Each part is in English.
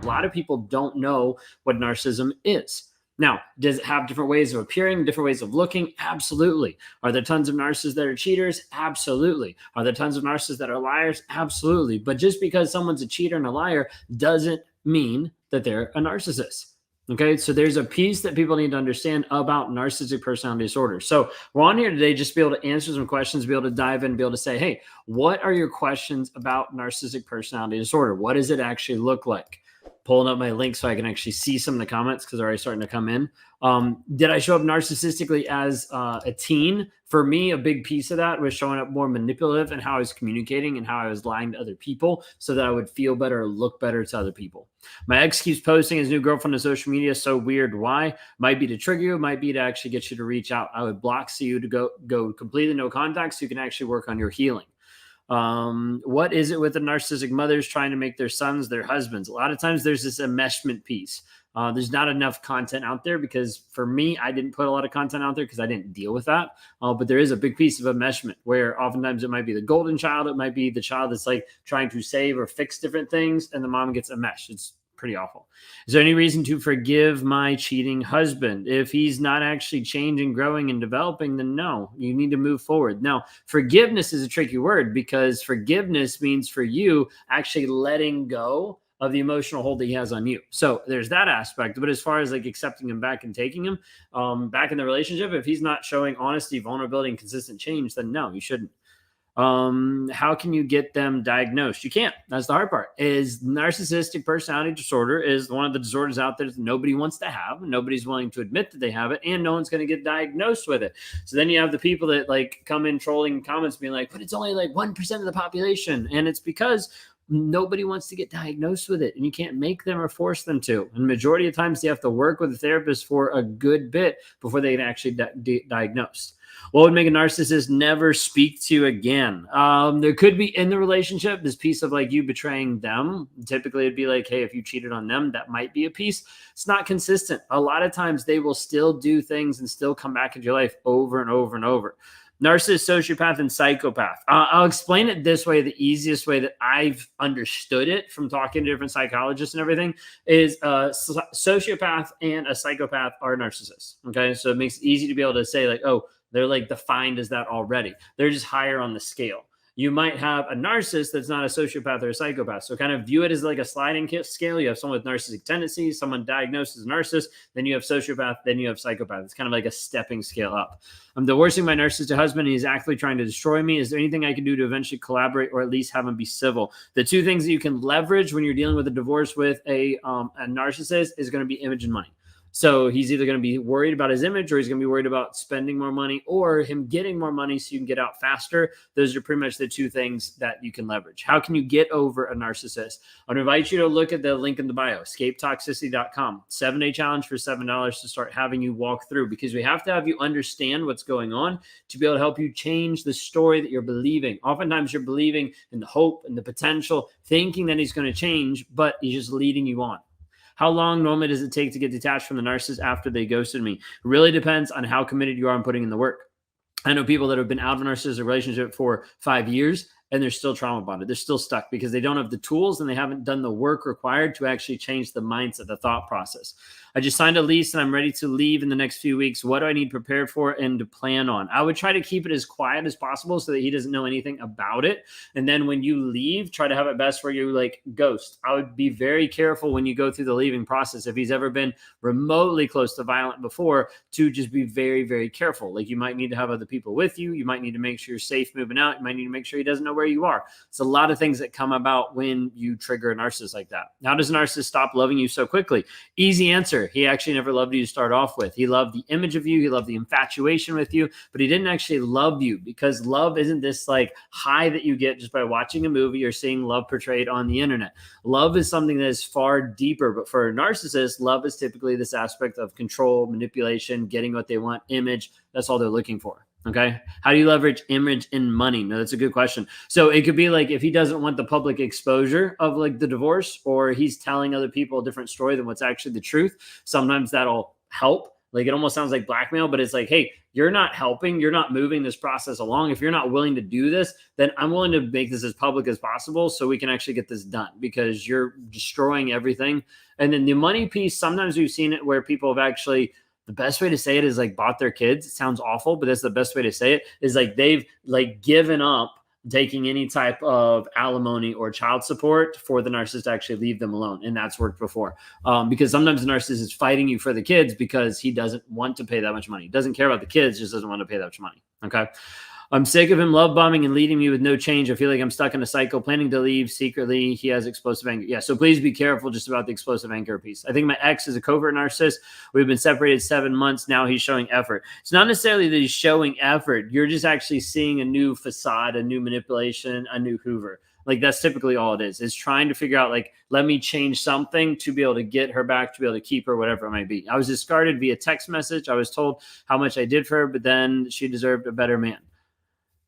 A lot of people don't know what narcissism is. Now, does it have different ways of appearing, different ways of looking? Absolutely. Are there tons of narcissists that are cheaters? Absolutely. Are there tons of narcissists that are liars? Absolutely. But just because someone's a cheater and a liar doesn't mean that they're a narcissist. Okay, so there's a piece that people need to understand about narcissistic personality disorder. So we're on here today just to be able to answer some questions, be able to dive in, be able to say, hey, what are your questions about narcissistic personality disorder? What does it actually look like? Pulling up my link so I can actually see some of the comments because they're already starting to come in. Did I show up narcissistically as a teen? For me, a big piece of that was showing up more manipulative and how I was communicating and how I was lying to other people so that I would feel better or look better to other people. My ex keeps posting his new girlfriend on social media. So weird. Why? Might be to trigger you. Might be to actually get you to reach out. I would block you to go completely no contact so you can actually work on your healing. What is it with the narcissistic mothers trying to make their sons their husbands? A lot of times there's this enmeshment piece. There's not enough content out there because for me, I didn't put a lot of content out there because I didn't deal with that. But there is a big piece of enmeshment where oftentimes it might be the golden child. It might be the child that's like trying to save or fix different things. And the mom gets enmeshed. It's pretty awful. Is there any reason to forgive my cheating husband? If he's not actually changing, growing, and developing, then no, you need to move forward. Now, forgiveness is a tricky word because forgiveness means for you actually letting go of the emotional hold that he has on you. So there's that aspect. But as far as like accepting him back and taking him back in the relationship, if he's not showing honesty, vulnerability, and consistent change, then no, you shouldn't. How can you get them diagnosed? You can't. That's the hard part. Is narcissistic personality disorder is one of the disorders out there that nobody wants to have. Nobody's willing to admit that they have it, and no one's going to get diagnosed with it. So then you have the people that like come in trolling comments being like, but it's only like 1% of the population. And it's because nobody wants to get diagnosed with it, and you can't make them or force them to. And the majority of times they have to work with a therapist for a good bit before they can actually diagnose. What would make a narcissist never speak to you again? There could be in the relationship this piece of like you betraying them. Typically it'd be like, hey, if you cheated on them, that might be a piece. It's not consistent. A lot of times they will still do things and still come back into your life over and over and over. Narcissist, sociopath, and psychopath. I'll explain it this way. The easiest way that I've understood it from talking to different psychologists and everything is a sociopath and a psychopath are narcissists. Okay. So it makes it easy to be able to say like, oh, they're like defined as that already. They're just higher on the scale. You might have a narcissist that's not a sociopath or a psychopath. So kind of view it as like a sliding scale. You have someone with narcissistic tendencies, someone diagnosed as a narcissist, then you have sociopath, then you have psychopath. It's kind of like a stepping scale up. I'm divorcing my narcissistic husband and he's actively trying to destroy me. Is there anything I can do to eventually collaborate or at least have him be civil? The two things that you can leverage when you're dealing with a divorce with a narcissist is going to be image and money. So he's either going to be worried about his image or he's going to be worried about spending more money or him getting more money so you can get out faster. Those are pretty much the two things that you can leverage. How can you get over a narcissist? I'd invite you to look at the link in the bio, escapetoxicity.com. 7-day challenge for $7 to start having you walk through, because we have to have you understand what's going on to be able to help you change the story that you're believing. Oftentimes you're believing in the hope and the potential, thinking that he's going to change, but he's just leading you on. How long normally does it take to get detached from the narcissist after they ghosted me? It really depends on how committed you are in putting in the work. I know people that have been out of a narcissistic relationship for 5 years and they're still trauma bonded. They're still stuck because they don't have the tools and they haven't done the work required to actually change the mindset, the thought process. I just signed a lease and I'm ready to leave in the next few weeks. What do I need prepared for and to plan on? I would try to keep it as quiet as possible so that he doesn't know anything about it. And then when you leave, try to have it best where you like ghost. I would be very careful when you go through the leaving process. If he's ever been remotely close to violent before, to just be very, very careful. Like you might need to have other people with you. You might need to make sure you're safe moving out. You might need to make sure he doesn't know where you are. It's a lot of things that come about when you trigger a narcissist like that. How does a narcissist stop loving you so quickly? Easy answer. He actually never loved you to start off with. He loved the image of you. He loved the infatuation with you, but he didn't actually love you, because love isn't this like high that you get just by watching a movie or seeing love portrayed on the internet. Love is something that is far deeper, but for a narcissist, love is typically this aspect of control, manipulation, getting what they want, image. That's all they're looking for. Okay. How do you leverage image and money? No, that's a good question. So it could be like if he doesn't want the public exposure of like the divorce, or he's telling other people a different story than what's actually the truth. Sometimes that'll help. Like it almost sounds like blackmail, but it's like, hey, you're not helping, you're not moving this process along. If you're not willing to do this, then I'm willing to make this as public as possible so we can actually get this done, because you're destroying everything. And then the money piece, sometimes we've seen it where people have actually, the best way to say it is like bought their kids. It sounds awful, but that's the best way to say it, is like they've like given up taking any type of alimony or child support for the narcissist to actually leave them alone. And that's worked before. Because sometimes the narcissist is fighting you for the kids because he doesn't want to pay that much money. He doesn't care about the kids, just doesn't want to pay that much money. Okay. I'm sick of him love bombing and leading me with no change. I feel like I'm stuck in a cycle, planning to leave secretly. He has explosive anger. Yeah, so please be careful just about the explosive anger piece. I think my ex is a covert narcissist. We've been separated 7 months now. He's showing effort. It's not necessarily that he's showing effort. You're just actually seeing a new facade, a new manipulation, a new Hoover. Like that's typically all it is trying to figure out, like, let me change something to be able to get her back, to be able to keep her, whatever it might be. I was discarded via text message. I was told how much I did for her, but then she deserved a better man.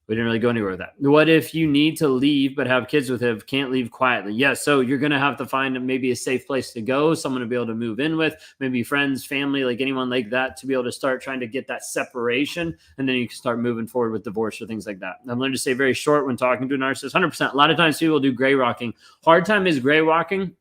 We didn't really go anywhere with that. What if you need to leave but have kids with him, can't leave quietly? Yeah, so you're going to have to find maybe a safe place to go, someone to be able to move in with, maybe friends, family, like anyone like that, to be able to start trying to get that separation, and then you can start moving forward with divorce or things like that. I'm learning to stay very short when talking to a narcissist, 100%. A lot of times people do gray rocking. Hard time is gray walking.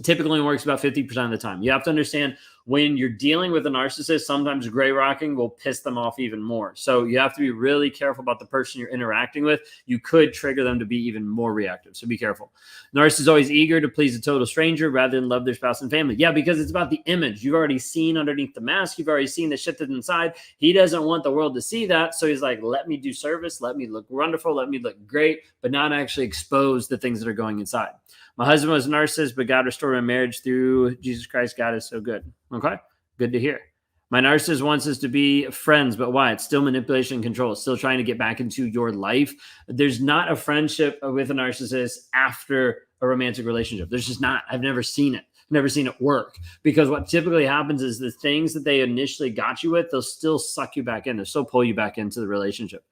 Typically only works about 50% of the time. You have to understand, when you're dealing with a narcissist, sometimes gray rocking will piss them off even more. So you have to be really careful about the person you're interacting with. You could trigger them to be even more reactive. So be careful. Narcissists are always eager to please a total stranger rather than love their spouse and family. Yeah, because it's about the image. You've already seen underneath the mask. You've already seen the shit that's inside. He doesn't want the world to see that. So he's like, let me do service. Let me look wonderful. Let me look great, but not actually expose the things that are going inside. My husband was a narcissist, but God restored my marriage through Jesus Christ. God is so good. Okay, good to hear. My narcissist wants us to be friends, but why? It's still manipulation and control. It's still trying to get back into your life. There's not a friendship with a narcissist after a romantic relationship. There's just not. I've never seen it. Never seen it work, because what typically happens is the things that they initially got you with, they'll still suck you back in. They'll still pull you back into the relationship.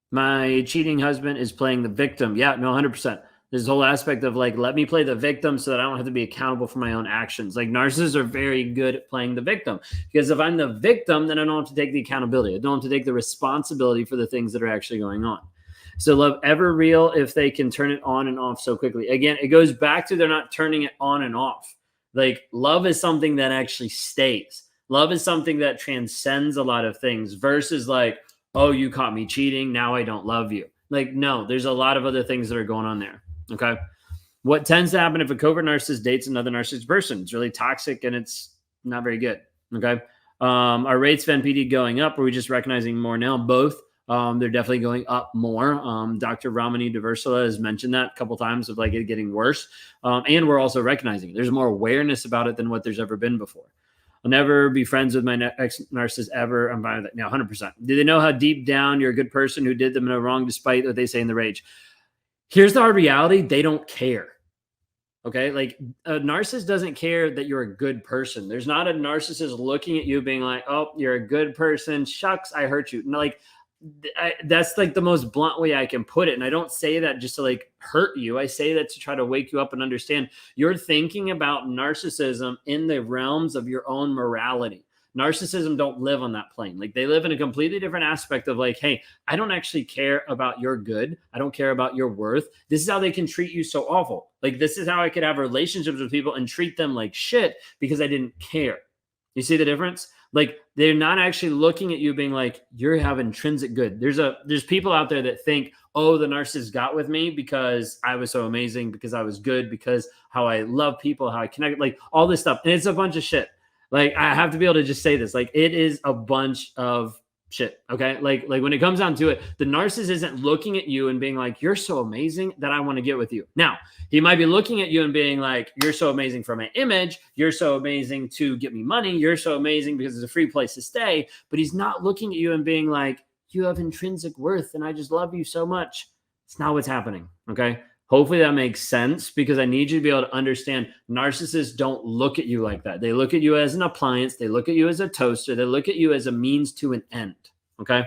My cheating husband is playing the victim. Yeah, no, 100%. This whole aspect of like, let me play the victim so that I don't have to be accountable for my own actions. Like narcissists are very good at playing the victim, because if I'm the victim, then I don't have to take the accountability. I don't have to take the responsibility for the things that are actually going on. So love ever real if they can turn it on and off so quickly. Again, it goes back to they're not turning it on and off. Like love is something that actually stays. Love is something that transcends a lot of things versus like, oh, you caught me cheating, now I don't love you. Like, no, there's a lot of other things that are going on there. Okay. What tends to happen if a covert narcissist dates another narcissist person? It's really toxic and it's not very good. Okay. Are rates of NPD going up? Or are we just recognizing more now? Both. They're definitely going up more. Dr. Ramani Deversala has mentioned that a couple times of like it getting worse. And we're also recognizing it. There's more awareness about it than what there's ever been before. I'll never be friends with my ex-narcissist ever. I'm fine with that. Now, 100%. Do they know how deep down you're a good person who did them no wrong despite what they say in the rage? Here's the hard reality. They don't care. Okay? Like a narcissist doesn't care that you're a good person. There's not a narcissist looking at you being like, oh, you're a good person. Shucks, I hurt you. No, like that's like the most blunt way I can put it. And I don't say that just to like hurt you. I say that to try to wake you up and understand you're thinking about narcissism in the realms of your own morality. Narcissism don't live on that plane. Like they live in a completely different aspect of like, hey, I don't actually care about your good. I don't care about your worth. This is how they can treat you so awful. Like this is how I could have relationships with people and treat them like shit because I didn't care. You see the difference? Like they're not actually looking at you being like, you have intrinsic good. There's people out there that think, oh, the narcissist got with me because I was so amazing, because I was good, because how I love people, how I connect, like all this stuff. And it's a bunch of shit. Like I have to be able to just say this, like it is a bunch of shit. Okay. Like when it comes down to it, the narcissist isn't looking at you and being like, you're so amazing that I want to get with you. Now, he might be looking at you and being like, you're so amazing for my image. You're so amazing to get me money. You're so amazing because it's a free place to stay. But he's not looking at you and being like, you have intrinsic worth and I just love you so much. It's not what's happening. Okay. Hopefully that makes sense, because I need you to be able to understand narcissists don't look at you like that. They look at you as an appliance. They look at you as a toaster. They look at you as a means to an end. Okay.